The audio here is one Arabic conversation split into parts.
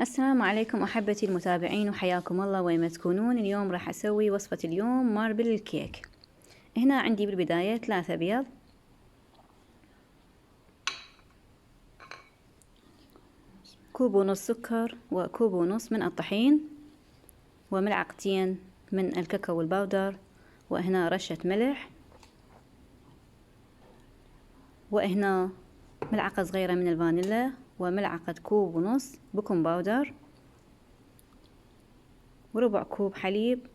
السلام عليكم أحبتي المتابعين وحياكم الله وين ما تكونون. اليوم راح أسوي وصفة اليوم ماربل الكيك. هنا عندي بالبداية 3 بيض، كوب ونص سكر، وكوب ونص من الطحين، وملعقتين من الكاكاو الباودر، وهنا رشة ملح، وهنا ملعقة صغيرة من الفانيلا، وملعقة كوب ونص بيكنج باودر، وربع كوب حليب،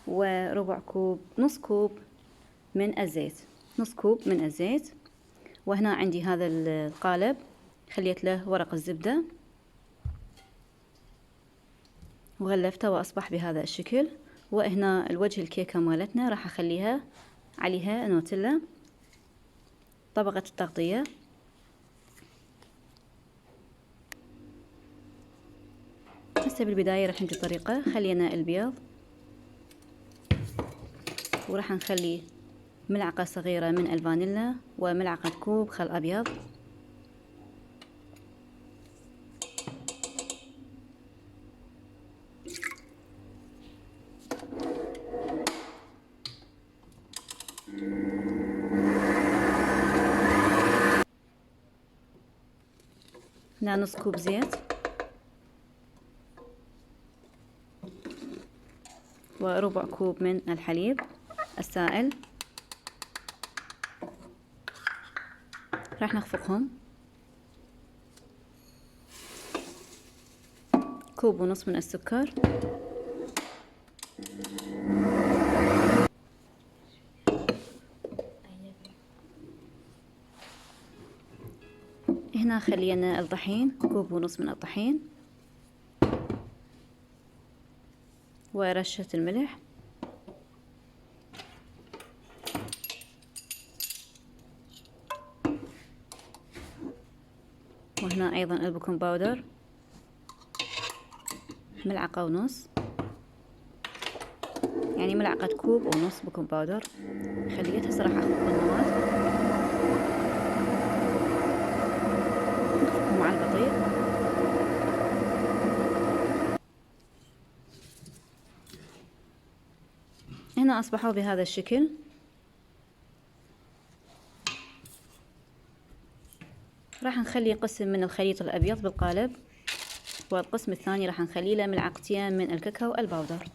وربع كوب نص كوب من الزيت، نص كوب من الزيت. وهنا عندي هذا القالب خليت له ورق الزبدة وغلفته وأصبح بهذا الشكل. وهنا الوجه الكيكة مالتنا راح أخليها عليها نوتيلا، طبقة التغطية. هسه بالبداية راح نجي طريقة، خلينا البيض وراح نخلي ملعقة صغيرة من الفانيلا وملعقة كوب خل أبيض، هنا نص كوب زيت، وربع كوب من الحليب السائل. راح نخفقهم، كوب ونص من السكر، هنا خلينا الطحين، كوب ونص من الطحين، ورشة الملح، وهنا أيضا البيكنج باودر ملعقة ونص، يعني ملعقة كوب ونص بيكنج باودر. خليت هسه راح أخفق المواد، نخفقهم على البطيء. هنا أصبحوا بهذا الشكل. راح نخلي قسم من الخليط الأبيض بالقالب، والقسم الثاني راح نخلي له ملعقتين من الكاكاو الباودر.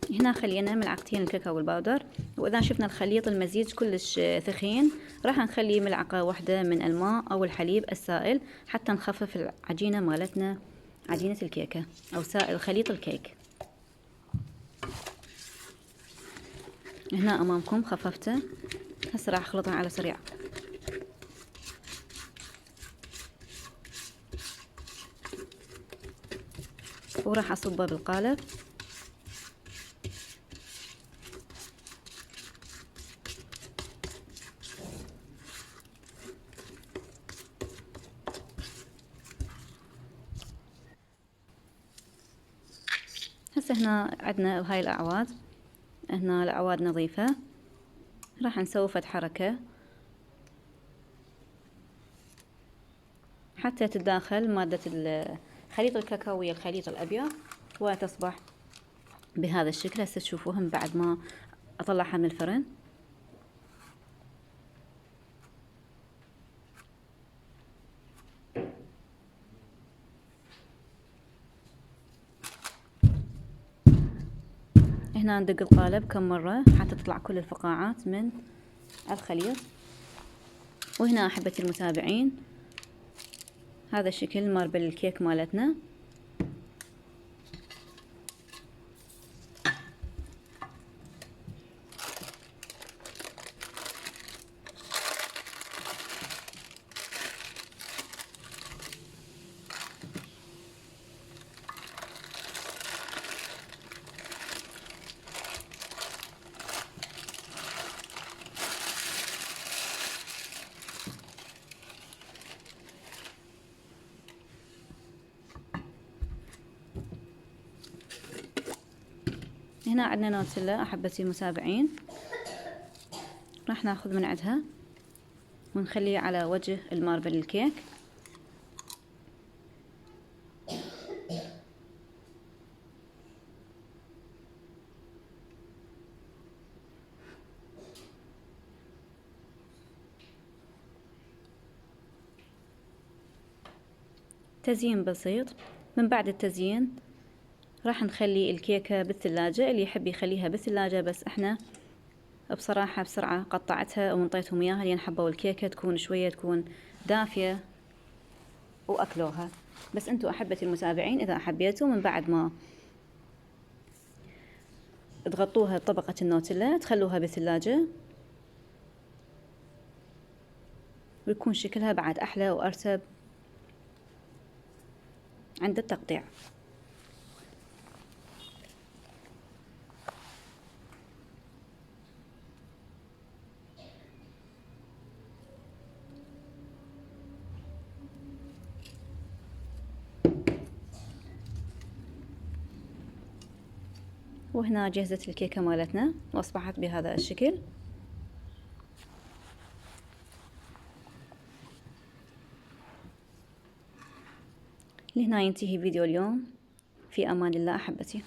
هنا خلينا ملعقتين الكاكاو الباودر، واذا شفنا الخليط المزيج كلش ثخين راح نخلي ملعقة واحدة من الماء او الحليب السائل حتى نخفف العجينة مالتنا، عجينة الكيكة او سائل خليط الكيك. هنا امامكم خففته، هسه راح اخلطها على سريع. وراح اصبه بالقالب. هسه هنا عندنا هاي الاعواد، هنا الاعواد نظيفة، راح نسوي فد حركة حتى تتداخل مادة خليط الكاكاو ويا الخليط الابيض وتصبح بهذا الشكل. هسه تشوفوهم بعد ما اطلعها من الفرن. هنا ندق القالب كم مرة حتى تطلع كل الفقاعات من الخليط. وهنا احبتي المتابعين هذا الشكل ماربل الكيك مالتنا. هنا عندنا نوتيلا أحبتي المتابعين، راح ناخذ من عندها ونخليه على وجه الماربل الكيك. تزيين بسيط. من بعد التزيين راح نخلي الكيكة بالثلاجة، اللي يحب يخليها بالثلاجة، بس احنا بصراحة بسرعة قطعتها وانطيتهم اياها لان حبوا الكيكة تكون شوية تكون دافية واكلوها. بس انتوا احبتي المتابعين اذا حبيتوا من بعد ما تغطوها بطبقة النوتيلا تخلوها بالثلاجة ويكون شكلها بعد احلى وارتب عند التقطيع. وهنا جهزت الكيكة مالتنا واصبحت بهذا الشكل. لهنا ينتهي فيديو اليوم. في امان الله احبتي.